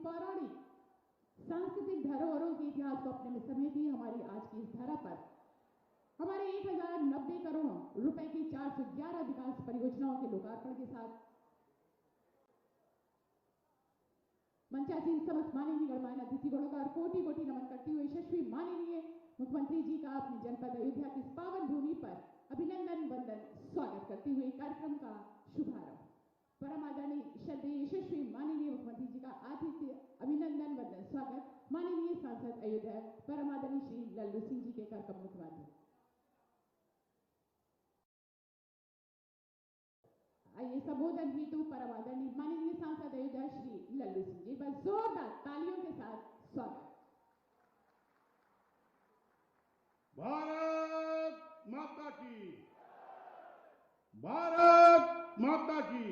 पौराणिक सांस्कृतिक धरोहरों के इतिहास को अपने में समेटी हमारी आज की इस धरा पर हमारे 1090 करोड़ रुपए की 411 विकास परियोजनाओं के लोकार्पण के साथ मंचासीन समस्त माननीय गणमान्य अतिथिगणों का कोटि कोटि नमन करते हुए यशस्वी माननीय मुख्यमंत्री जी का अपने जनपद अयोध्या की इस पावन भूमि पर अभिनंदन वंदन स्वागत करते हुए कार्यक्रम का शुभारंभ। परम आदरणीय श्रद्धेय यशस्वी माननीय मुख्यमंत्री जी का आतिथ्य अभिनंदन वंदन स्वागत माननीय सांसद अयोध्या परम आदरणीय श्री लल्लू सिंह जी के कर कमल माध्यम। आइए संबोधन हेतु परम आदरणीय माननीय सांसद अयोध्या श्री लल्लू सिंह जी बस जोरदार तालियों के साथ स्वागत। भारत माता की, भारत माता की।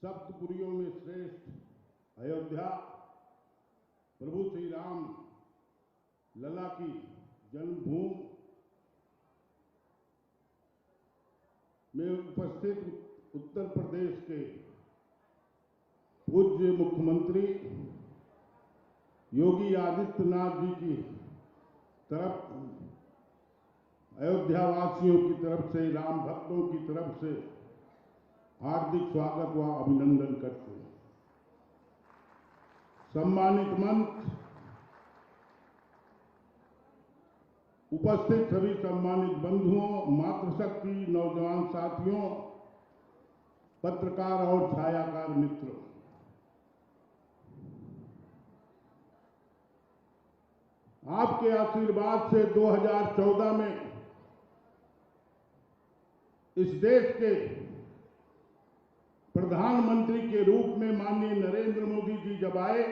सप्तपुरियों में श्रेष्ठ अयोध्या प्रभु श्री राम लला की जन्मभूमि में उपस्थित उत्तर प्रदेश के पूज्य मुख्यमंत्री योगी आदित्यनाथ जी की तरफ अयोध्या वासियों की तरफ से, राम भक्तों की तरफ से हार्दिक स्वागत व अभिनंदन करते हैं। सम्मानित मंच, उपस्थित सभी सम्मानित बंधुओं, मातृशक्ति, नौजवान साथियों, पत्रकार और छायाकार मित्रों, आपके आशीर्वाद से 2014 में इस देश के प्रधानमंत्री के रूप में माननीय नरेंद्र मोदी जी जब आए,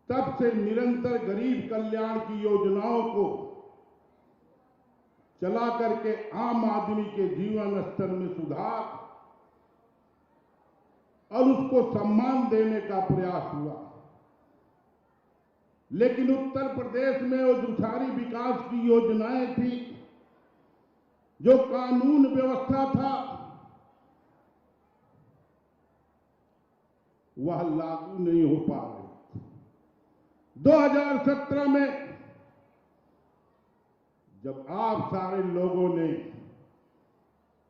तब से निरंतर गरीब कल्याण की योजनाओं को चला करके आम आदमी के जीवन स्तर में सुधार और उसको सम्मान देने का प्रयास हुआ। लेकिन उत्तर प्रदेश में वो जो सारी विकास की योजनाएं थी, जो कानून व्यवस्था था, वह लागू नहीं हो पा रही। 2017 में जब आप सारे लोगों ने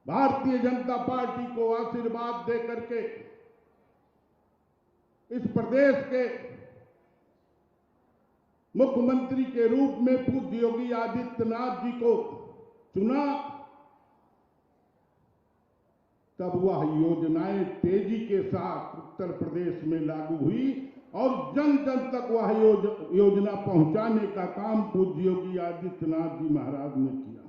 भारतीय जनता पार्टी को आशीर्वाद दे करके इस प्रदेश के मुख्यमंत्री के रूप में पूज्य योगी आदित्यनाथ जी को चुना, तब वह योजनाएं तेजी के साथ उत्तर प्रदेश में लागू हुई और जन जन तक वह योजना पहुंचाने का काम पूज्य योगी आदित्यनाथ जी महाराज ने किया।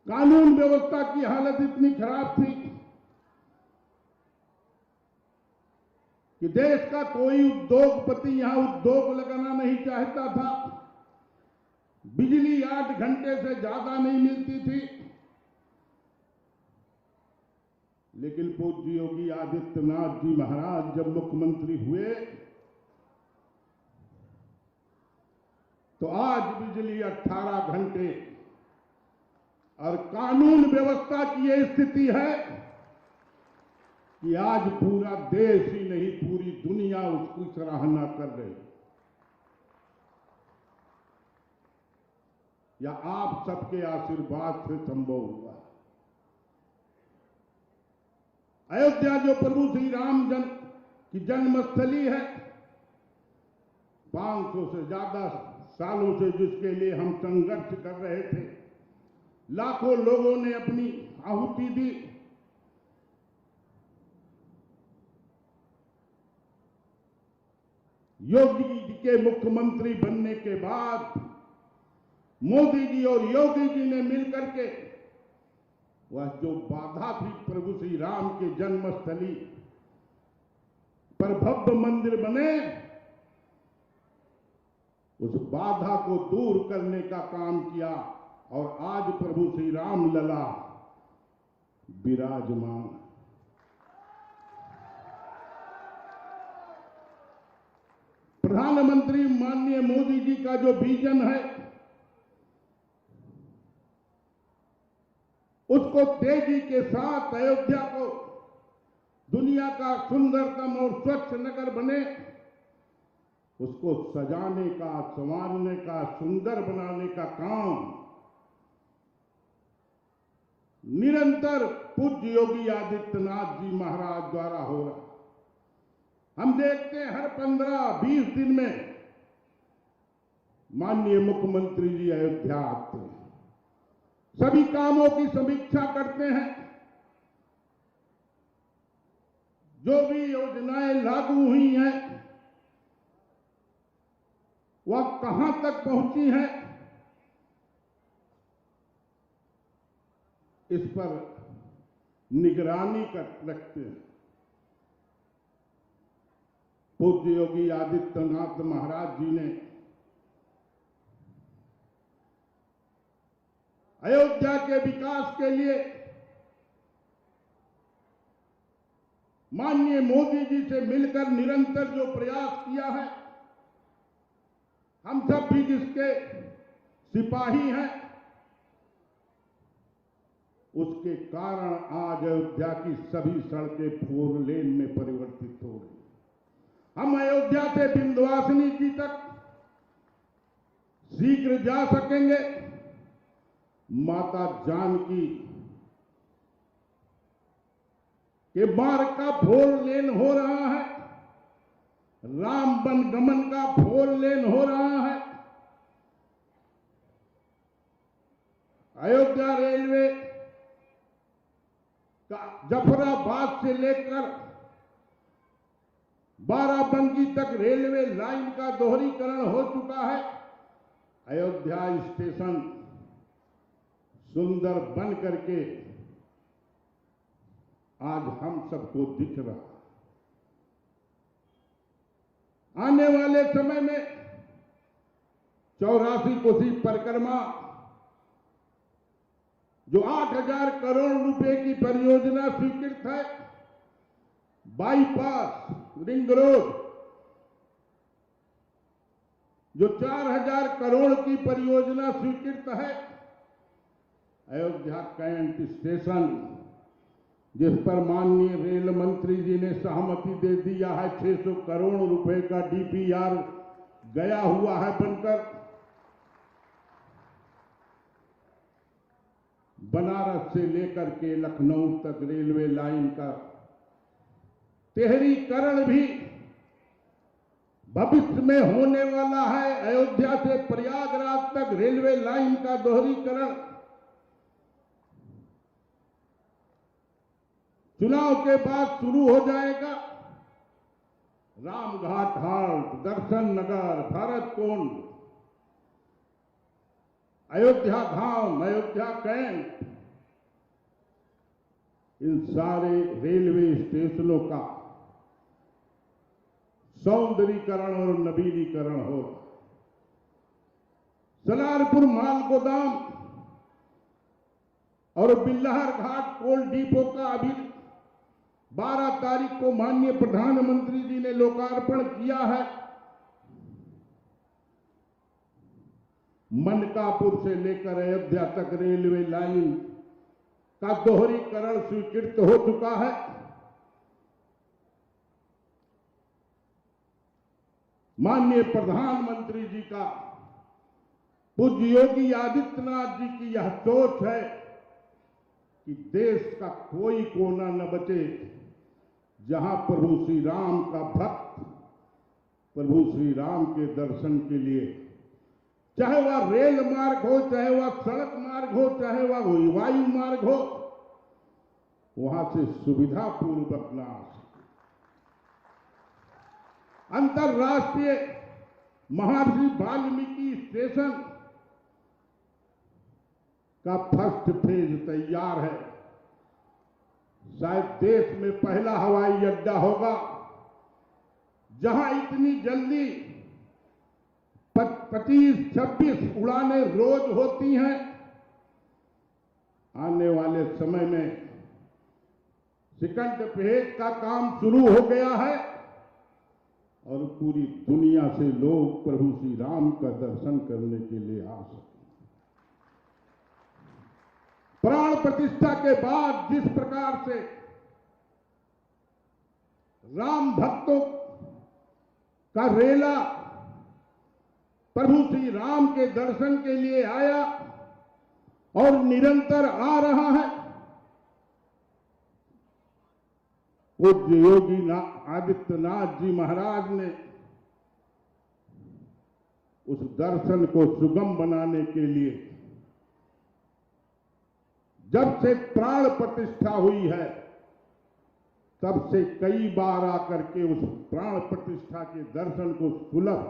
कानून व्यवस्था की हालत इतनी खराब थी कि देश का कोई उद्योगपति यहां उद्योग लगाना नहीं चाहता था। बिजली 8 घंटे से ज्यादा नहीं मिलती थी। लेकिन पूज्य योगी आदित्यनाथ जी महाराज जब मुख्यमंत्री हुए तो आज बिजली 18 घंटे और कानून व्यवस्था की यह स्थिति है कि आज पूरा देश ही नहीं, पूरी दुनिया उसकी सराहना कर रही। या आप सबके आशीर्वाद से संभव हुआ। अयोध्या जो प्रभु श्री राम की जन्मस्थली है, 500 से ज्यादा सालों से जिसके लिए हम संघर्ष कर रहे थे, लाखों लोगों ने अपनी आहुति दी। योगी जी के मुख्यमंत्री बनने के बाद मोदी जी और योगी जी ने मिलकर के वह जो बाधा थी प्रभु श्री राम के जन्मस्थली पर भव्य मंदिर बने, उस बाधा को दूर करने का काम किया और आज प्रभु श्री राम लला विराजमान। प्रधानमंत्री माननीय मोदी जी का जो विजन है, उसको तेजी के साथ अयोध्या को दुनिया का सुंदरतम और स्वच्छ नगर बने, उसको सजाने का, संवारने का, सुंदर बनाने का काम निरंतर पूज्य योगी आदित्यनाथ जी महाराज द्वारा हो रहा। हम देखते हैं हर 15-20 दिन में माननीय मुख्यमंत्री जी अयोध्या आते हैं, सभी कामों की समीक्षा करते हैं, जो भी योजनाएं लागू हुई हैं वह कहां तक पहुंची हैं, इस पर निगरानी रखते हैं। पूज्य योगी आदित्यनाथ महाराज जी ने अयोध्या के विकास के लिए माननीय मोदी जी से मिलकर निरंतर जो प्रयास किया है, हम सब भी जिसके सिपाही हैं, उसके कारण आज अयोध्या की सभी सड़कें 4 लेन में परिवर्तित हो गई। हम अयोध्या से विंध्यवासिनी जी तक शीघ्र जा सकेंगे। माता जानकी के मार्ग का 4 लेन हो रहा है, राम वनगमन का 4 लेन हो रहा है। अयोध्या रेलवे का जफराबाद से लेकर बाराबंकी तक रेलवे लाइन का दोहरीकरण हो चुका है। अयोध्या स्टेशन सुंदर बन करके आज हम सबको दिख रहा। आने वाले समय में 84 कोसी परिक्रमा जो 8,000 करोड़ रुपए की परियोजना स्वीकृत है, बाईपास रिंग रोड जो 4,000 करोड़ की परियोजना स्वीकृत है, अयोध्या कैंट स्टेशन जिस पर माननीय रेल मंत्री जी ने सहमति दे दिया है, 600 करोड़ रुपए का डीपीआर गया हुआ है बनकर। बनारस से लेकर के लखनऊ तक रेलवे लाइन का तिहरीकरण भी भविष्य में होने वाला है। अयोध्या से प्रयागराज तक रेलवे लाइन का दोहरीकरण चुनाव के बाद शुरू हो जाएगा। रामघाट हाट, दर्शन नगर, भरतकुंड, अयोध्या धाम, अयोध्या कैंट, इन सारे रेलवे स्टेशनों का सौंदर्यीकरण और नवीनीकरण हो। सलारपुर माल गोदाम और बिल्लहर घाट कोल डिपो का अभी 12 तारीख को माननीय प्रधानमंत्री जी ने लोकार्पण किया है। मनकापुर से लेकर अयोध्या तक रेलवे लाइन का दोहरीकरण स्वीकृत हो चुका है। माननीय प्रधानमंत्री जी का, पूज्य योगी आदित्यनाथ जी की यह सोच है कि देश का कोई कोना न बचे जहां प्रभु श्री राम का भक्त प्रभु श्री राम के दर्शन के लिए, चाहे वह रेल मार्ग हो, चाहे वह सड़क मार्ग हो, चाहे वह वायु मार्ग हो, वहां से सुविधा पूर्वक न आ सके। अंतर्राष्ट्रीय महर्षि वाल्मीकि स्टेशन का फर्स्ट फेज तैयार है। शायद देश में पहला हवाई अड्डा होगा जहां इतनी जल्दी 25-26 उड़ानें रोज होती हैं। आने वाले समय में सेकंड फेज का काम शुरू हो गया है और पूरी दुनिया से लोग प्रभु श्री राम का दर्शन करने के लिए आ सकें। प्राण प्रतिष्ठा के बाद जिस प्रकार से राम भक्तों का रेला प्रभु श्री राम के दर्शन के लिए आया और निरंतर आ रहा है, पूज्य योगी आदित्यनाथ जी महाराज ने उस दर्शन को सुगम बनाने के लिए जब से प्राण प्रतिष्ठा हुई है तब से कई बार आकर के उस प्राण प्रतिष्ठा के दर्शन को सुलभ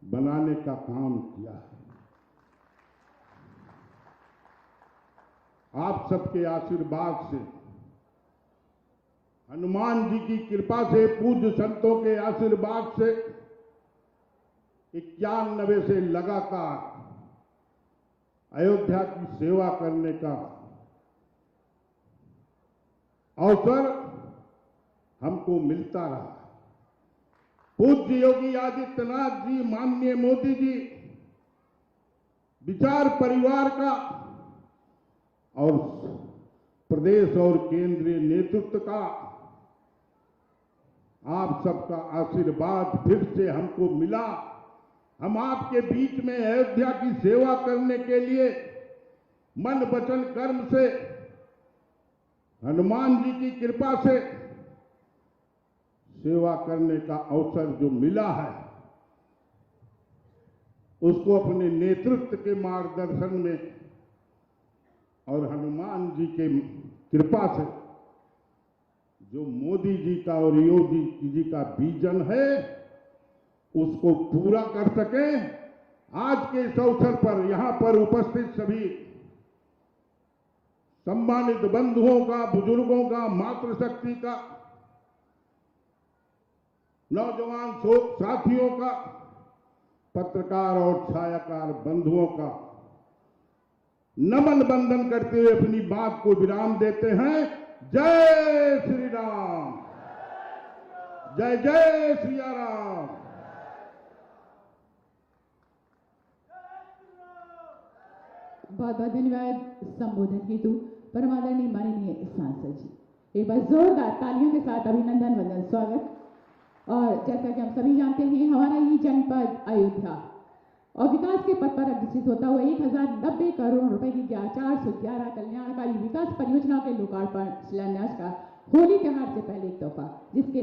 बनाने का काम किया है। आप सबके आशीर्वाद से, हनुमान जी की कृपा से, पूज्य संतों के आशीर्वाद से 91 से लगातार अयोध्या की सेवा करने का अवसर हमको मिलता रहा। पूज्य योगी आदित्यनाथ जी, माननीय मोदी जी, विचार परिवार का और प्रदेश और केंद्रीय नेतृत्व का आप सबका आशीर्वाद फिर से हमको मिला। हम आपके बीच में अयोध्या की सेवा करने के लिए मन वचन कर्म से, हनुमान जी की कृपा से सेवा करने का अवसर जो मिला है, उसको अपने नेतृत्व के मार्गदर्शन में और हनुमान जी के कृपा से जो मोदी जी का और योगी जी का विजन है उसको पूरा कर सके। आज के इस अवसर पर यहां पर उपस्थित सभी सम्मानित बंधुओं का, बुजुर्गों का, मातृशक्ति का, नौजवान साथियों का, पत्रकार और छायाकार बंधुओं का नमन बंदन करते हुए अपनी बात को विराम देते हैं। जय श्री राम, जय जय सिया राम। बहुत बहुत धन्यवाद संबोधन हेतु परमादरणीय माननीय सांसद जी। एक बार जोरदार तालियों के साथ अभिनंदन वंदन स्वागत। और जैसा कि हम सभी जानते हैं, हमारा ये जनपद अयोध्या और विकास के पथ पर अग्रसर होता हुआ 1090 करोड़ रुपए की 411 कल्याणकारी विकास परियोजनाओं के लोकार्पण शिलान्यास का होली त्योहार से पहले एक तोहफा, जिसके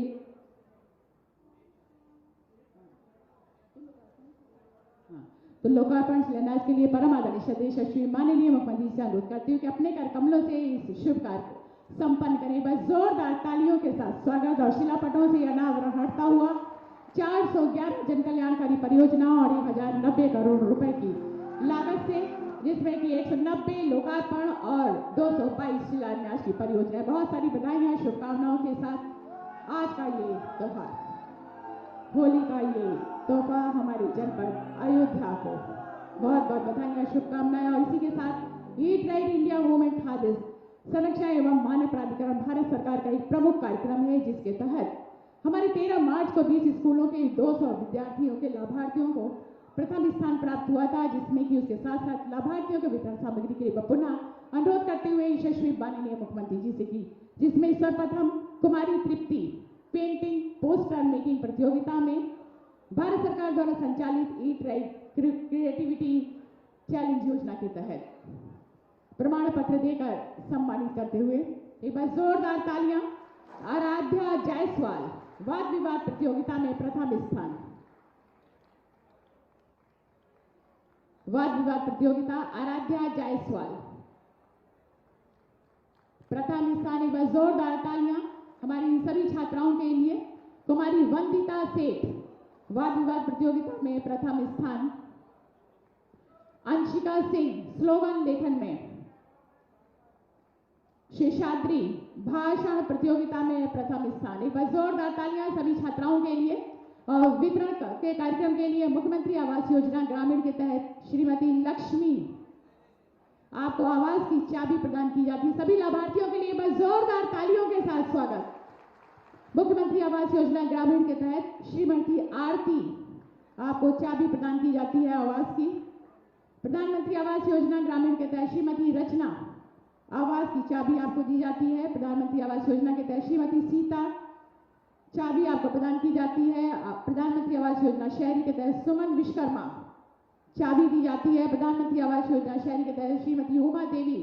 तो लोकार्पण शिलान्यास के लिए परम आदरणीय श्रद्धेय माननीय मुख्यमंत्री से अनुरोध करती हूँ कि अपने कर कमलों से इस शुभ कार्य को संपन्न करें। बस जोरदार तालियों के साथ स्वागत। और शिलापटों से अनावरण हटता हुआ 411 जन कल्याणकारी परियोजनाओं और 1090 करोड़ रुपए की लागत से, जिसमें कि 190 लोकार्पण और 222 शिलान्यास की परियोजनाएं। बहुत सारी बधाइयां, शुभकामनाओं के साथ आज का ये त्योहार, होली का ये तोहफा हमारे जनपद अयोध्या को बहुत बहुत बधाइयां, शुभकामनाएं। और इसी के साथ ईट राइट इंडिया मूवमेंट खाद्य संरक्षण एवं मानव प्राधिकरण भारत सरकार का एक प्रमुख कार्यक्रम है, जिसके तहत हमारे 13 मार्च को 20 स्कूलों के 200 विद्यार्थियों के लाभार्थियों को प्रथम स्थान प्राप्त हुआ था, जिसमें कि उसके साथ साथ लाभार्थियों के वितरण सामग्री के लिए पुनः अनुरोध करते हुए यशस्वी माननीय मुख्यमंत्री जी से की, जिसमें सर्वप्रथम कुमारी तृप्ति पेंटिंग पोस्टर मेकिंग प्रतियोगिता में भारत सरकार द्वारा संचालित ईट राइट क्रिएटिविटी चैलेंज योजना के तहत प्रमाण पत्र देकर सम्मानित करते हुए एक बार जोरदार तालियां। आराध्या जायसवाल वाद विवाद प्रतियोगिता में प्रथम स्थान, वाद विवाद प्रतियोगिता आराध्या जायसवाल प्रथम स्थान। एक बार जोरदार तालियां हमारी इन सभी छात्राओं के लिए। कुमारी वंदिता सेठ वाद विवाद प्रतियोगिता में प्रथम स्थान। अंशिका सिंह स्लोगन लेखन में। शेषाद्री भाषण प्रतियोगिता में प्रथम स्थान। एक बार जोरदार तालियां सभी छात्राओं के लिए। और वितरण के कार्यक्रम के लिए मुख्यमंत्री आवास योजना ग्रामीण के तहत श्रीमती लक्ष्मी आपको आवास की चाबी प्रदान की जाती है। सभी लाभार्थियों के लिए बस जोरदार तालियों के साथ स्वागत। मुख्यमंत्री आवास योजना ग्रामीण के तहत श्रीमती आरती आपको चाबी प्रदान की जाती है आवास की। प्रधानमंत्री आवास योजना ग्रामीण के तहत श्रीमती रचना आवास की चाबी आपको दी जाती है। प्रधानमंत्री आवास योजना के तहत श्रीमती सीता, चाबी आपको प्रदान की जाती है। प्रधानमंत्री आवास योजना शहरी के तहत सुमन विश्वकर्मा, चाबी दी जाती है। प्रधानमंत्री आवास योजना शहरी के तहत श्रीमती उमा देवी,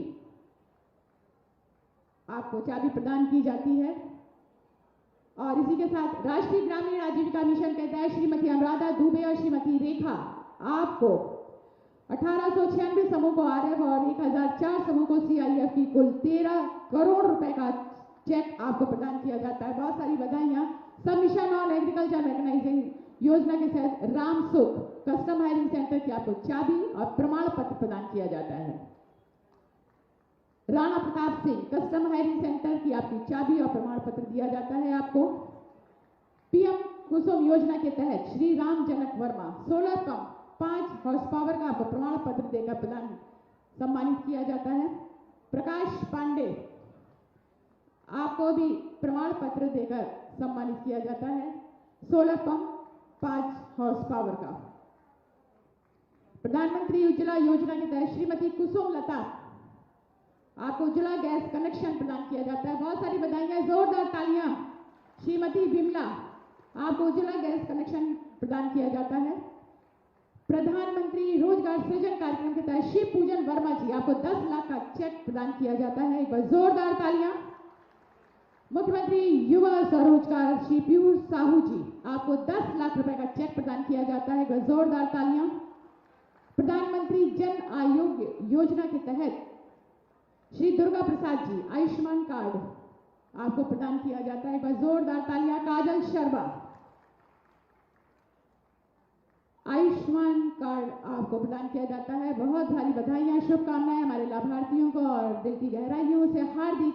आपको चाबी प्रदान की जाती है। और इसी के साथ राष्ट्रीय ग्रामीण आजीविका मिशन के तहत श्रीमती अनुराधा दुबे और श्रीमती रेखा, आपको 1896 समूह को आरएफ और 1004 समूह को सीआईएफ की कुल 13 करोड़ रुपए का चेक आपको प्रदान किया जाता है। बहुत सारी बधाइयां। सब मिशन ऑन एग्रीकल्चर मैकेनाइजिंग योजना के तहत राम सुख कस्टम हायरिंग सेंटर की आपको चाबी और प्रमाण पत्र प्रदान किया जाता है। Rana Pratap Singh custom hiring centre की आपकी चाबी और प्रमाण पत्र दिया जाता है आपको। पीएम कुसुम योजना के तहत Shri Ram Janak Verma solar pump 5 horsepower का आपको प्रमाण पत्र देकर प्रदान सम्मानित किया जाता है। प्रकाश पांडे, आपको भी प्रमाण पत्र देकर सम्मानित किया जाता है सोलर पंप 5 हॉर्स पावर का। प्रधानमंत्री उज्ज्वला योजना के तहत श्रीमती कुसुम लता, आपको उज्ज्वला गैस कनेक्शन प्रदान किया जाता है। बहुत सारी बधाइयां, जोरदार तालियां। श्रीमती बिमला, आपको उज्ज्वला गैस कनेक्शन प्रदान किया जाता है। प्रधानमंत्री रोजगार सृजन कार्यक्रम के तहत शिव पूजन वर्मा जी, आपको 10 लाख का चेक प्रदान किया जाता है। एक बार जोरदार तालियां। मुख्यमंत्री युवा स्वरोजगार श्री पीयूष साहू जी, आपको 10 लाख रुपए का चेक प्रदान किया जाता है। एक बार जोरदार तालियां। प्रधानमंत्री जन आरोग्य योजना के तहत श्री दुर्गा प्रसाद जी, आयुष्मान कार्ड आपको प्रदान किया जाता है। एक बार जोरदार तालियां। काजल शर्मा, आयुष्मान कार्ड आपको प्रदान किया जाता है। बहुत सारी बधाइयां, शुभकामनाएं हमारे लाभार्थियों को और दिल की गहराइयों से हार्दिक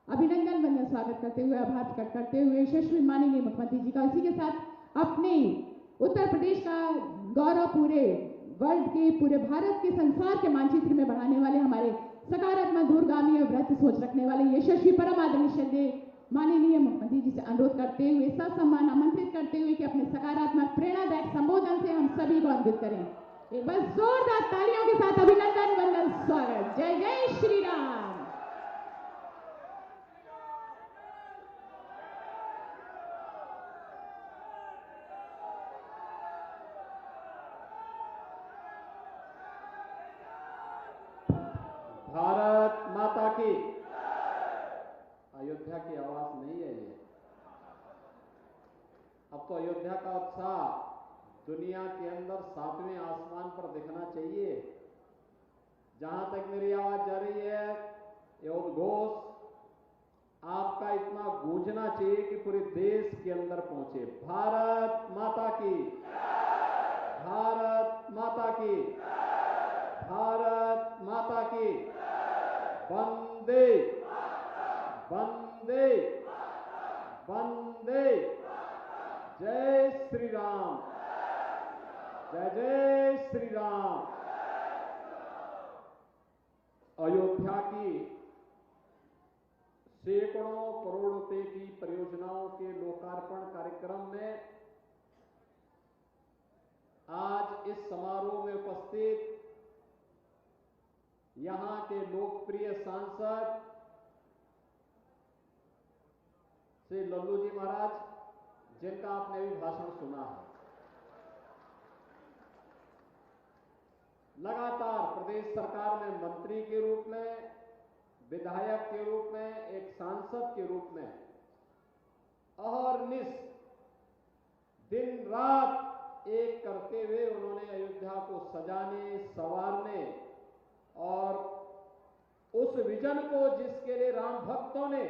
अभिनंदन वंदन स्वागत करते हुए, आभार प्रकट करते हुए यशस्वी माननीय मुख्यमंत्री जी का। इसी के साथ अपने उत्तर प्रदेश का गौरव पूरे वर्ल्ड के, पूरे भारत के, संसार के मानचित्र में बढ़ाने वाले हमारे सकारात्मक दूरगामी और व्रत सोच रखने वाले यशस्वी परम आदरणीय श्रद्धेय माननीय मुख्यमंत्री जी से अनुरोध करते हुए, ससम्मान आमंत्रित करते हुए कि अपने सकारात्मक प्रेरणादायक संबोधन से हम सभी को अद्भुत करें। एक बार जोरदार तालियों के साथ अभिनंदन वंदन स्वागत। जय जय श्री राम। भारत माता की। अयोध्या की आवाज नहीं है ये। अब तो अयोध्या का उत्साह दुनिया के अंदर 7वें आसमान पर दिखना चाहिए। जहां तक मेरी आवाज जा रही है, ये उद्घोष आपका इतना गूंजना चाहिए कि पूरे देश के अंदर पहुंचे। भारत माता की, भारत माता की, भारत माता की। वंदे वंदे वंदे। जय श्री राम, जय जय श्री राम। अयोध्या की सैकड़ों करोड़ रुपए की परियोजनाओं के लोकार्पण कार्यक्रम में आज इस समारोह में उपस्थित यहां के लोकप्रिय सांसद श्री लल्लू जी महाराज, जिनका आपने भी भाषण सुना है, लगातार प्रदेश सरकार में मंत्री के रूप में, विधायक के रूप में, एक सांसद के रूप में अहर्निश दिन रात एक करते हुए उन्होंने अयोध्या को सजाने, संवारने और उस विजन को, जिसके लिए राम भक्तों ने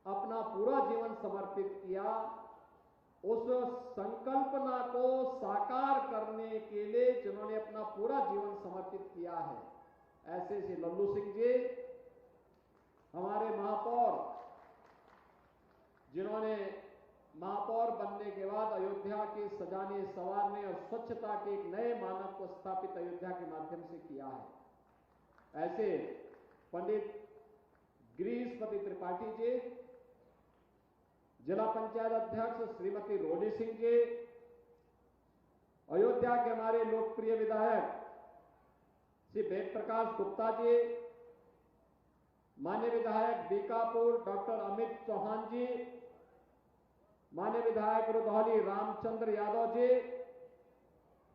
अपना पूरा जीवन समर्पित किया, उस संकल्पना को साकार करने के लिए जिन्होंने अपना पूरा जीवन समर्पित किया है, ऐसे श्री लल्लू सिंह जी हमारे महापौर, जिन्होंने महापौर बनने के बाद अयोध्या के सजाने, संवारने और स्वच्छता के एक नए मानक को स्थापित अयोध्या के माध्यम से किया है। ऐसे पंडित गिरीशपति त्रिपाठी जी, जिला पंचायत अध्यक्ष श्रीमती रोडी सिंह जी, अयोध्या के हमारे लोकप्रिय विधायक श्री वेद प्रकाश गुप्ता जी, माननीय विधायक बीकापुर डॉक्टर अमित चौहान जी, माननीय विधायक रुधौली रामचंद्र यादव जी,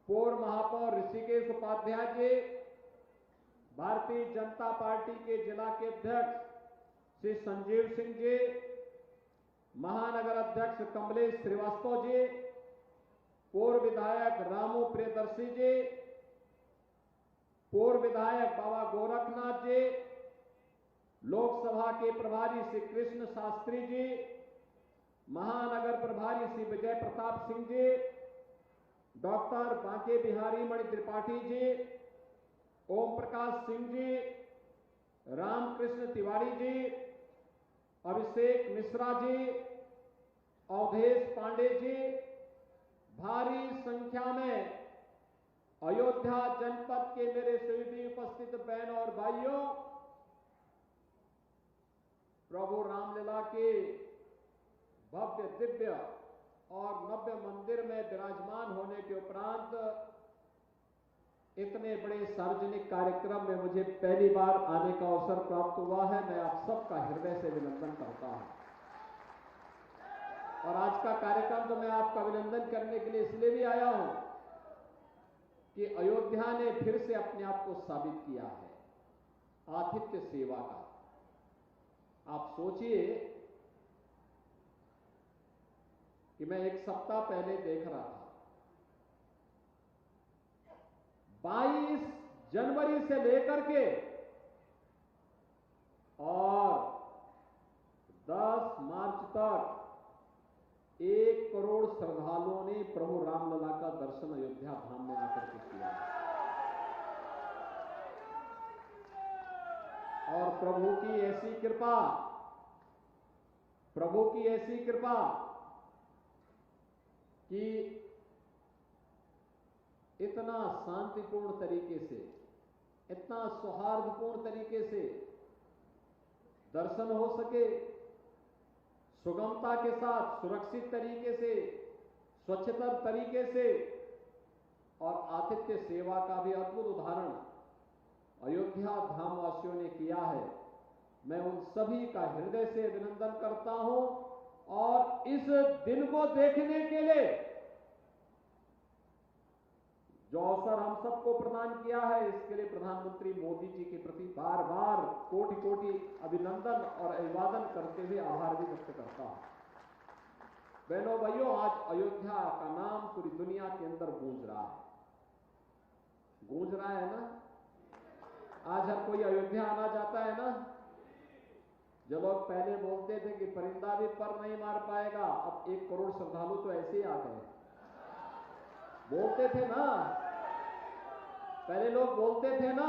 पूर्व महापौर ऋषिकेश उपाध्याय जी, भारतीय जनता पार्टी के जिला के अध्यक्ष श्री संजीव सिंह जी, महानगर अध्यक्ष कमलेश श्रीवास्तव जी, पूर्व विधायक रामू प्रियदर्शी जी, पूर्व विधायक बाबा गोरखनाथ जी, लोकसभा के प्रभारी श्री कृष्ण शास्त्री जी, महानगर प्रभारी श्री विजय प्रताप सिंह जी, डॉक्टर बांके बिहारी मणि त्रिपाठी जी, ओम प्रकाश सिंह जी, रामकृष्ण तिवारी जी, अभिषेक मिश्रा जी, अवधेश पांडे जी, भारी संख्या में अयोध्या जनपद के मेरे सभी उपस्थित बहनों और भाइयों, प्रभु रामलीला के भव्य दिव्य और नव्य मंदिर में विराजमान होने के उपरांत इतने बड़े सार्वजनिक कार्यक्रम में मुझे पहली बार आने का अवसर प्राप्त हुआ है। मैं आप सबका हृदय से अभिनंदन करता हूं। और आज का कार्यक्रम तो मैं आपका अभिनंदन करने के लिए इसलिए भी आया हूं कि अयोध्या ने फिर से अपने आप को साबित किया है आतिथ्य सेवा का। आप सोचिए कि मैं एक सप्ताह पहले देख रहा था, 22 जनवरी से लेकर के और 10 मार्च तक 1 करोड़ श्रद्धालुओं ने प्रभु रामलला का दर्शन अयोध्या धाम में आकर के किया। और प्रभु की ऐसी कृपा कि इतना शांतिपूर्ण तरीके से, इतना सौहार्दपूर्ण तरीके से दर्शन हो सके, सुगमता के साथ, सुरक्षित तरीके से, स्वच्छतर तरीके से, और आतिथ्य सेवा का भी अद्भुत उदाहरण अयोध्या धाम वासियों ने किया है। मैं उन सभी का हृदय से अभिनंदन करता हूं। और इस दिन को देखने के लिए जो अवसर हम सबको प्रदान किया है, इसके लिए प्रधानमंत्री मोदी जी के प्रति बार बार कोटि कोटि अभिनंदन और अभिवादन करते हुए आभार भी व्यक्त करता हूं। बहनों भाइयों, आज अयोध्या का नाम पूरी दुनिया के अंदर गूंज रहा है ना। आज हर कोई अयोध्या आना चाहता है ना। जो लोग पहले बोलते थे कि परिंदा भी पर नहीं मार पाएगा, अब 1 करोड़ श्रद्धालु तो ऐसे ही आ गए। बोलते थे ना, पहले लोग बोलते थे ना।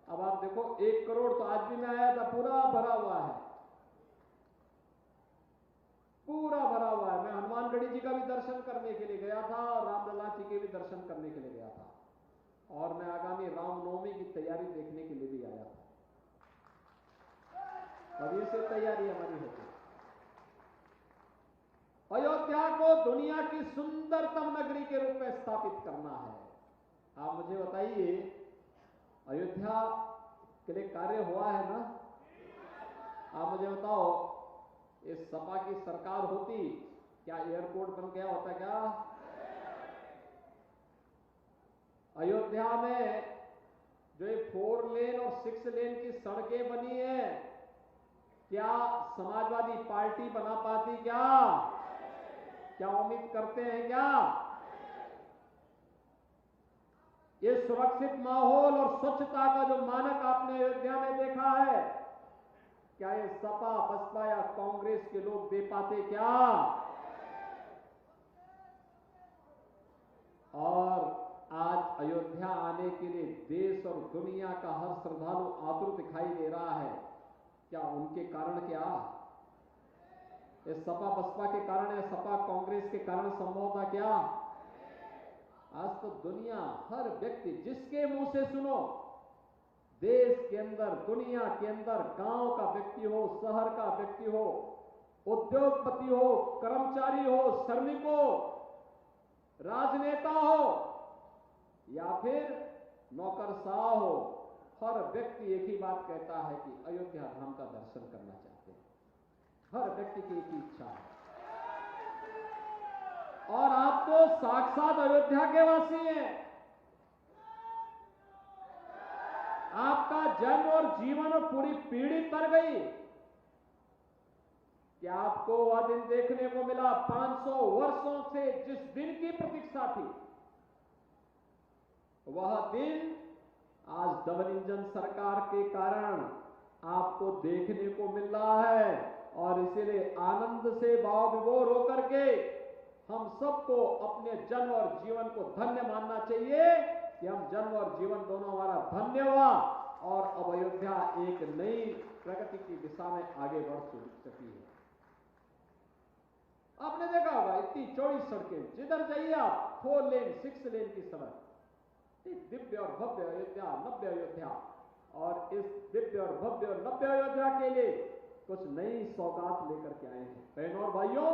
अब आप देखो 1 करोड़ तो आज भी मैं आया था, पूरा भरा हुआ है, पूरा भरा हुआ है। मैं हनुमानगढ़ी जी का भी दर्शन करने के लिए गया था और रामलला जी के भी दर्शन करने के लिए गया था। और मैं आगामी रामनवमी की तैयारी देखने के लिए भी आया था। अभी से तैयारी हमारी होती है। अयोध्या को दुनिया की सुंदरतम नगरी के रूप में स्थापित करना है। आप मुझे बताइए, अयोध्या के लिए कार्य हुआ है ना? आप मुझे बताओ, इस सपा की सरकार होती, क्या एयरपोर्ट बन गया होता क्या? अयोध्या में जो ये 4 लेन और 6 लेन की सड़कें बनी है, क्या समाजवादी पार्टी बना पाती क्या उम्मीद करते हैं क्या? ये सुरक्षित माहौल और स्वच्छता का जो मानक आपने अयोध्या में देखा है, क्या ये सपा, बसपा या कांग्रेस के लोग दे पाते क्या? और आज अयोध्या आने के लिए देश और दुनिया का हर श्रद्धालु आतुर दिखाई दे रहा है। क्या उनके कारण क्या? ये सपा बसपा के कारण या सपा कांग्रेस के कारण संभव था क्या? आज तो दुनिया, हर व्यक्ति, जिसके मुंह से सुनो, देश के अंदर, दुनिया के अंदर, गांव का व्यक्ति हो, शहर का व्यक्ति हो, उद्योगपति हो, कर्मचारी हो, श्रमिक हो, राजनेता हो या फिर नौकरशाह हो, हर व्यक्ति एक ही बात कहता है कि अयोध्या धाम का दर्शन करना चाहते हैं। हर व्यक्ति की एक ही इच्छा है। और आप तो साक्षात अयोध्या के वासी हैं। आपका जन्म और जीवन और पूरी पीढ़ी तर गई कि आपको वह दिन देखने को मिला 500 वर्षों से जिस दिन की प्रतीक्षा थी, वह दिन आज डबल इंजन सरकार के कारण आपको देखने को मिल रहा है। और इसीलिए आनंद से भाव विभोर होकर के हम सबको अपने जन्म और जीवन को धन्य मानना चाहिए कि हम जन्म और जीवन दोनों हमारा धन्य हुआ और अब अयोध्या एक नई प्रगति की दिशा में आगे बढ़ चुकी है। आपने देखा होगा इतनी चौड़ी सड़कें, जिधर जाइए आप 4 लेन 6 लेन की सड़क, दिव्य और भव्य अयोध्या, नव्य अयोध्या। और इस दिव्य और भव्य और नव्य अयोध्या के लिए कुछ नई सौगात लेकर के आए हैं। बहनों और भाइयों,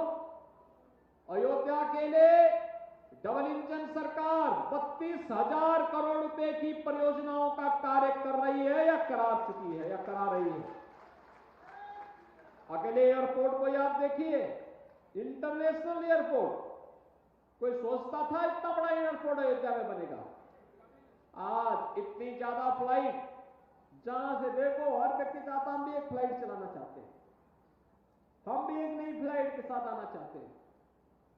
अयोध्या के लिए डबल इंजन सरकार 32,000 करोड़ रुपए की परियोजनाओं का कार्य कर रही है या करा चुकी है या करा रही है। अकेले एयरपोर्ट को याद देखिए, इंटरनेशनल एयरपोर्ट, कोई सोचता था इतना बड़ा एयरपोर्ट अयोध्या में बनेगा? आज इतनी ज्यादा फ्लाइट, जहां से देखो हर व्यक्ति चाहता हम भी एक फ्लाइट चलाना चाहते हैं, हम भी एक नई फ्लाइट के साथ आना चाहते हैं।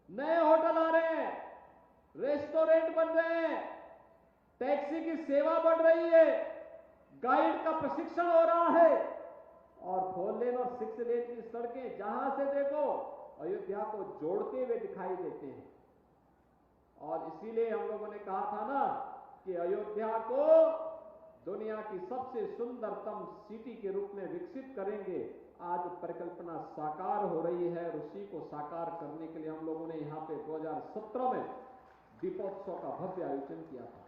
नए होटल आ रहे हैं, रेस्टोरेंट बन रहे हैं, टैक्सी की सेवा बढ़ रही है, गाइड का प्रशिक्षण हो रहा है और 4 लेन और 6 लेन की सड़कें जहां से देखो अयोध्या को जोड़ते हुए दिखाई देते हैं। और इसीलिए हम लोगों ने कहा था ना कि अयोध्या को दुनिया की सबसे सुंदरतम सिटी के रूप में विकसित करेंगे। आज परिकल्पना साकार हो रही है। उसी को साकार करने के लिए हम लोगों ने यहाँ पे 2017 में दीपोत्सव का भव्य आयोजन किया था।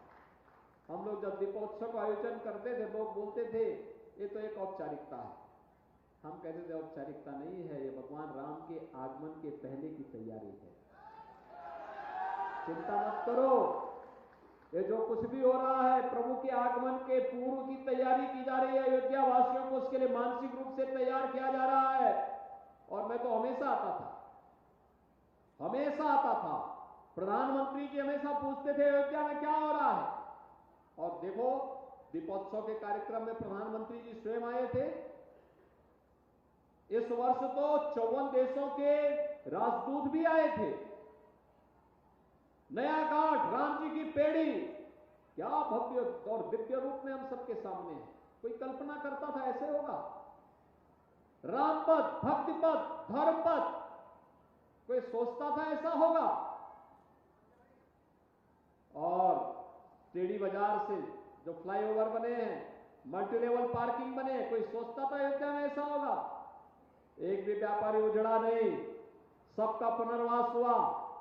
हम लोग जब दीपोत्सव का आयोजन करते थे, लोग बोलते थे ये तो एक औपचारिकता है। हम कहते थे औपचारिकता नहीं है, ये भगवान राम के आगमन के पहले की तैयारी है। चिंता मत करो, ये जो कुछ भी हो रहा है प्रभु के आगमन के पूर्व की तैयारी की जा रही है। अयोध्या वासियों को उसके लिए मानसिक रूप से तैयार किया जा रहा है। और मैं तो हमेशा आता था, प्रधानमंत्री जी हमेशा पूछते थे अयोध्या में क्या हो रहा है। और देखो दीपोत्सव के कार्यक्रम में प्रधानमंत्री जी स्वयं आए थे। इस वर्ष तो 54 देशों के राजदूत भी आए थे। नया घाट, राम जी की पेड़ी, क्या भव्य और दिव्य रूप में हम सबके सामने है। कोई कल्पना करता था ऐसे होगा? राम पथ, भक्ति पथ, धर्म पथ, कोई सोचता था ऐसा होगा? और टेढ़ी बाजार से जो फ्लाईओवर बने हैं, मल्टी लेवल पार्किंग बने, कोई सोचता था अयोध्या में ऐसा होगा? एक भी व्यापारी उजड़ा नहीं, सबका पुनर्वास हुआ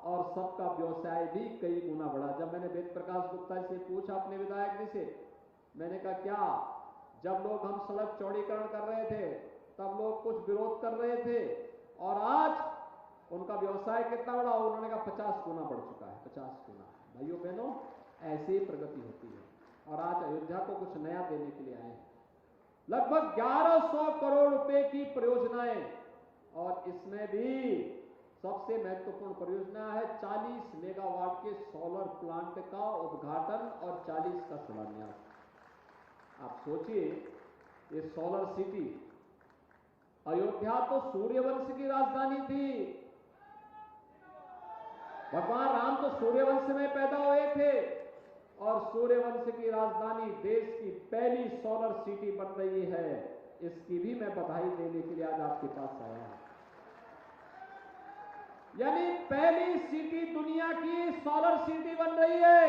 और सबका व्यवसाय भी कई गुना बढ़ा। जब मैंने वेद प्रकाश गुप्ता से पूछा अपने विधायक जी से, मैंने कहा क्या जब लोग हम सड़क चौड़ीकरण कर रहे थे तब लोग कुछ विरोध कर रहे थे और आज उनका व्यवसाय कितना बढ़ा? उन्होंने कहा 50 गुना बढ़ चुका है, 50 गुना। भाइयों बहनों, ऐसे ही प्रगति होती है। और आज अयोध्या को कुछ नया देने के लिए आए हैं। लगभग 1100 करोड़ रुपए की परियोजनाएं, और इसमें भी सबसे महत्वपूर्ण परियोजना है 40 मेगावाट के सोलर प्लांट का उद्घाटन और 40 का शिलान्यास। आप सोचिए, ये सोलर सिटी, अयोध्या तो सूर्यवंश की राजधानी थी। भगवान राम तो सूर्यवंश में पैदा हुए थे और सूर्यवंश की राजधानी देश की पहली सोलर सिटी बन रही है। इसकी भी मैं बधाई देने के लिए आज आपके पास आया हूं। यानी पहली सिटी दुनिया की सोलर सिटी बन रही है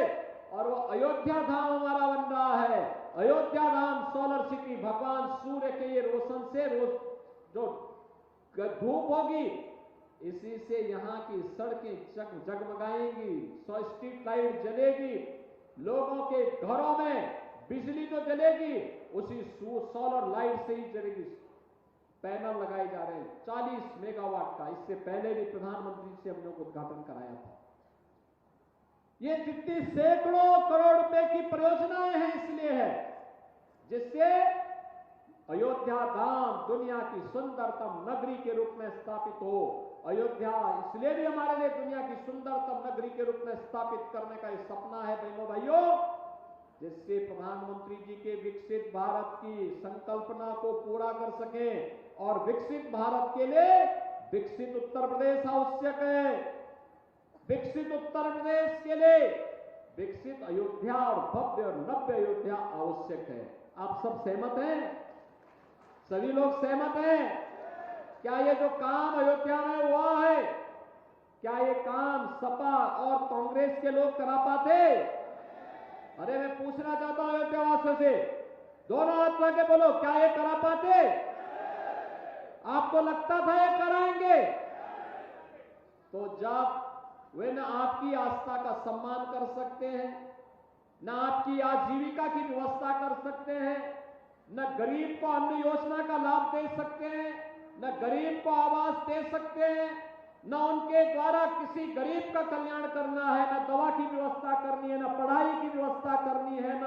और वो अयोध्या धाम हमारा बन रहा है। अयोध्या धाम सोलर सिटी, भगवान सूर्य के ये रोशन से जो धूप होगी, इसी से यहाँ की सड़कें जगमगाएंगी, स्ट्रीट लाइट जलेगी, लोगों के घरों में बिजली तो जलेगी, उसी सोलर लाइट से ही जलेगी। पैनल लगाए जा रहे हैं 40 मेगावाट का। इससे पहले भी प्रधानमंत्री से हम लोग उद्घाटन कराया था। ये जितनी सैकड़ों करोड़ रुपए की परियोजनाएं हैं इसलिए है, जिससे अयोध्या धाम दुनिया की सुंदरतम नगरी के रूप में स्थापित हो। अयोध्या इसलिए भी हमारे लिए दुनिया की सुंदरतम नगरी के रूप में स्थापित करने का एक सपना है बहनों भाइयों, जिससे प्रधानमंत्री जी के विकसित भारत की संकल्पना को पूरा कर सके। और विकसित भारत के लिए विकसित उत्तर प्रदेश आवश्यक है। विकसित उत्तर प्रदेश के लिए विकसित अयोध्या और भव्य और नव्य अयोध्या आवश्यक है। आप सब सहमत हैं? सभी लोग सहमत हैं? क्या ये जो काम अयोध्या में हुआ है, क्या ये काम सपा और कांग्रेस के लोग करा पाते? अरे मैं पूछना चाहता हूं अयोध्या वासियों से, दोनों हाथ उठा के बोलो, क्या ये करा पाते? आपको लगता था ये कराएंगे? तो जब वे न आपकी आस्था का सम्मान कर सकते हैं, न आपकी आजीविका की व्यवस्था कर सकते हैं, न गरीब को अन्न योजना का लाभ दे सकते हैं, न गरीब को आवास दे सकते हैं, न उनके द्वारा किसी गरीब का कल्याण करना है, न दवा की व्यवस्था करनी है, न पढ़ाई की व्यवस्था करनी है, न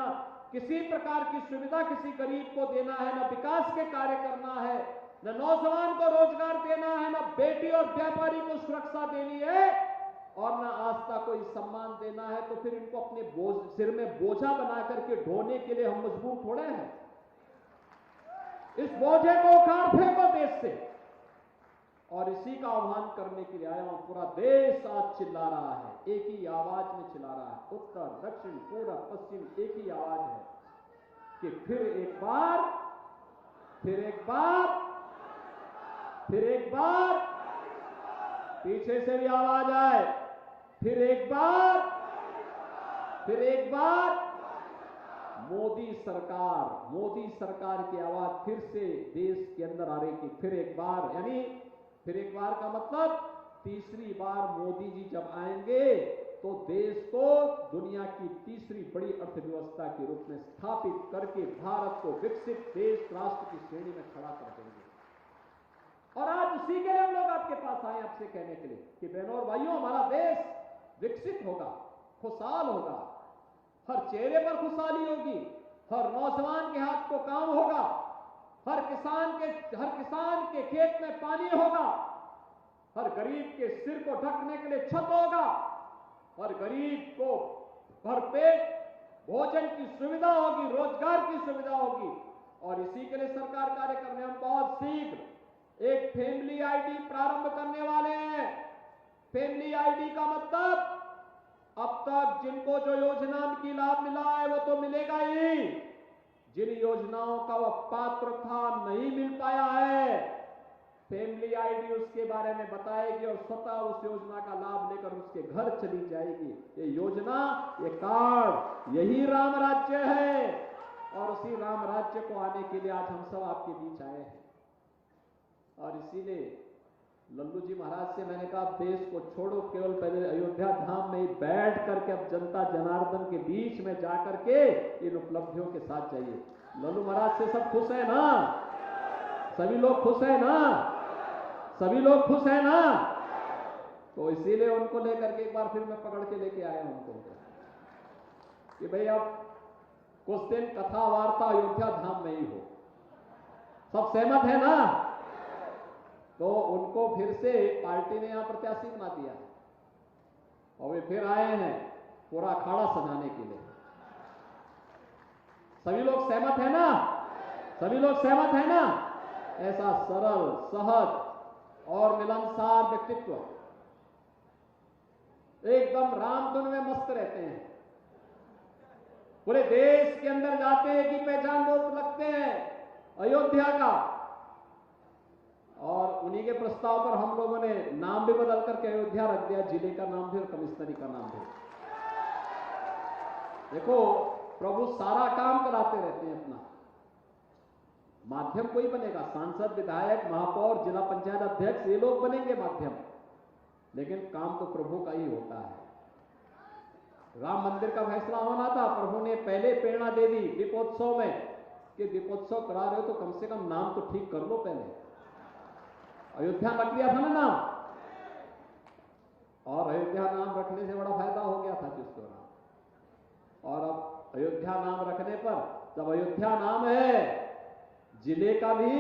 किसी प्रकार की सुविधा किसी गरीब को देना है, न विकास के कार्य करना है, न नौजवान को रोजगार देना है, न बेटी और व्यापारी को सुरक्षा देनी है, और न आस्था को सम्मान देना है, तो फिर इनको अपने सिर में बोझा बना करके ढोने के लिए हम मजबूर थोड़े हैं। इस बोझे को उखाड़ फेंको देश से। और इसी का आह्वान करने के लिए आया हूं। पूरा देश आज चिल्ला रहा है, एक ही आवाज में चिल्ला रहा है, उत्तर दक्षिण पूर्व पश्चिम एक ही आवाज है कि फिर एक बार पीछे से भी आवाज आए, फिर एक बार मोदी सरकार की आवाज फिर से देश के अंदर आ रही थी। फिर एक बार, यानी फिर एक बार का मतलब तीसरी बार मोदी जी जब आएंगे तो देश को दुनिया की तीसरी बड़ी अर्थव्यवस्था के रूप में स्थापित करके भारत को विकसित देश राष्ट्र की श्रेणी में खड़ा कर देंगे। और आज उसी के लिए हम लोग आपके पास आए, आपसे कहने के लिए कि बहनों और भाइयों, हमारा देश विकसित होगा, खुशहाल होगा, हर चेहरे पर खुशहाली होगी, हर नौजवान के हाथ को काम होगा, हर किसान के खेत में पानी होगा, हर गरीब के सिर को ढकने के लिए छत होगा, हर गरीब को भरपेट भोजन की सुविधा होगी, रोजगार की सुविधा होगी। और इसी के लिए सरकार कार्य कर रहे हैं। हम बहुत शीघ्र एक फैमिली आईडी प्रारंभ करने वाले हैं। फैमिली आईडी का मतलब, अब तक जिनको जो योजना की लाभ मिला है वो तो मिलेगा ही, जिन योजनाओं का वह पात्र था नहीं मिल पाया है, फैमिली आईडी उसके बारे में बताएगी और स्वतः उस योजना का लाभ लेकर उसके घर चली जाएगी। ये योजना, ये कार्ड, यही राम राज्य है। और उसी राम राज्य को आने के लिए आज हम सब आपके बीच आए हैं। और इसीलिए लल्लू जी महाराज से मैंने कहा, देश को छोड़ो, केवल पहले अयोध्या धाम में ही बैठ करके अब जनता जनार्दन के बीच में जाकर के इन उपलब्धियों के साथ जाइए। लल्लू महाराज से सब खुश है ना? सभी लोग खुश है ना? सभी लोग खुश है ना? तो इसीलिए उनको लेकर के एक बार फिर मैं पकड़ के लेके आया हूं उनको कि भाई अब कुछ दिन कथा वार्ता अयोध्या धाम में ही हो। सब सहमत है ना? तो उनको फिर से पार्टी ने यहां प्रत्याशी बना दिया और वे फिर आए हैं पूरा अखाड़ा सजाने के लिए। सभी लोग सहमत है ना? सभी लोग सहमत है ना? ऐसा सरल, सहज और मिलनसार व्यक्तित्व, एकदम रामधुन में मस्त रहते हैं, पूरे देश के अंदर जाते हैं कि पहचान बहुत लगते हैं अयोध्या का। और उन्हीं के प्रस्ताव पर हम लोगों ने नाम भी बदल करके अयोध्या रख दिया, जिले का नाम भी और कमिश्नरी का नाम भी। देखो, प्रभु सारा काम कराते रहते हैं अपना। माध्यम कोई बनेगा, सांसद, विधायक, महापौर, जिला पंचायत अध्यक्ष, ये लोग बनेंगे माध्यम, लेकिन काम तो प्रभु का ही होता है। राम मंदिर का फैसला होना था, प्रभु ने पहले प्रेरणा दे दी दीपोत्सव में कि दीपोत्सव करा रहे हो तो कम से कम नाम तो ठीक कर लो पहले। अयोध्या रख दिया था ना नाम, और अयोध्या नाम रखने से बड़ा फायदा हो गया था जिस दौरान। और अब अयोध्या नाम रखने पर जब अयोध्या नाम है जिले का भी,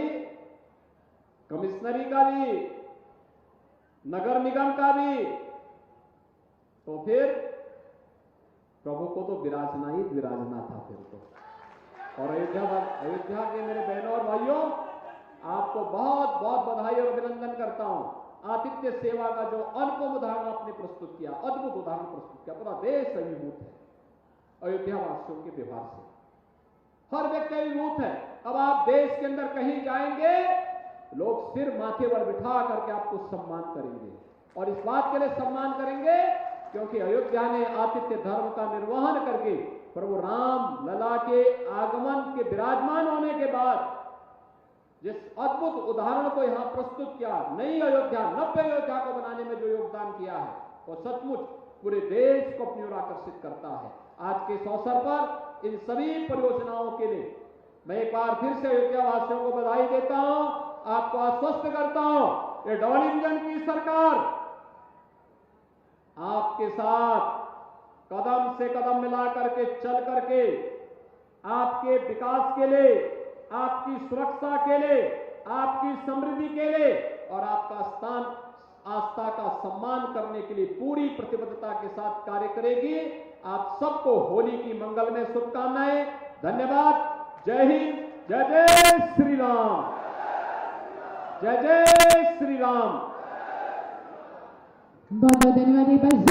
कमिश्नरी का भी, नगर निगम का भी, तो फिर प्रभु को तो विराजना ही विराजना था फिर तो। और अयोध्या के मेरे बहनों और भाइयों, आपको बहुत बहुत बधाई और अभिनंदन करता हूं। आतिथ्य सेवा का जो अनुपम उदाहरण आपने प्रस्तुत किया, अद्भुत उदाहरण प्रस्तुत किया, पूरा देश अभिभूत है अयोध्या वासियों के व्यवहार से। हर व्यक्ति अभिभूत है। अब आप देश के अंदर कहीं जाएंगे, लोग सिर माथे पर बिठा करके आपको सम्मान करेंगे, और इस बात के लिए सम्मान करेंगे क्योंकि अयोध्या ने आतिथ्य धर्म का निर्वहन करके प्रभु राम लला के आगमन के विराजमान होने के बाद जिस अद्भुत उदाहरण को यहां प्रस्तुत किया, नई अयोध्या, नव्य अयोध्या को बनाने में जो योगदान किया है, वो सचमुच पूरे देश को अपनी ओर आकर्षित करता है। आज के इस अवसर पर इन सभी परियोजनाओं के लिए मैं एक बार फिर से अयोध्या वासियों को बधाई देता हूं, आपको आश्वस्त करता हूं, ये डबल इंजन की सरकार आपके साथ कदम से कदम मिला करके चल करके आपके विकास के लिए, आपकी सुरक्षा के लिए, आपकी समृद्धि के लिए और आपका स्थान आस्था का सम्मान करने के लिए पूरी प्रतिबद्धता के साथ कार्य करेगी। आप सबको होली की मंगलमय शुभकामनाएं। धन्यवाद। जय हिंद, जय जय श्री राम, जय जय श्री राम। बहुत बहुत धन्यवाद।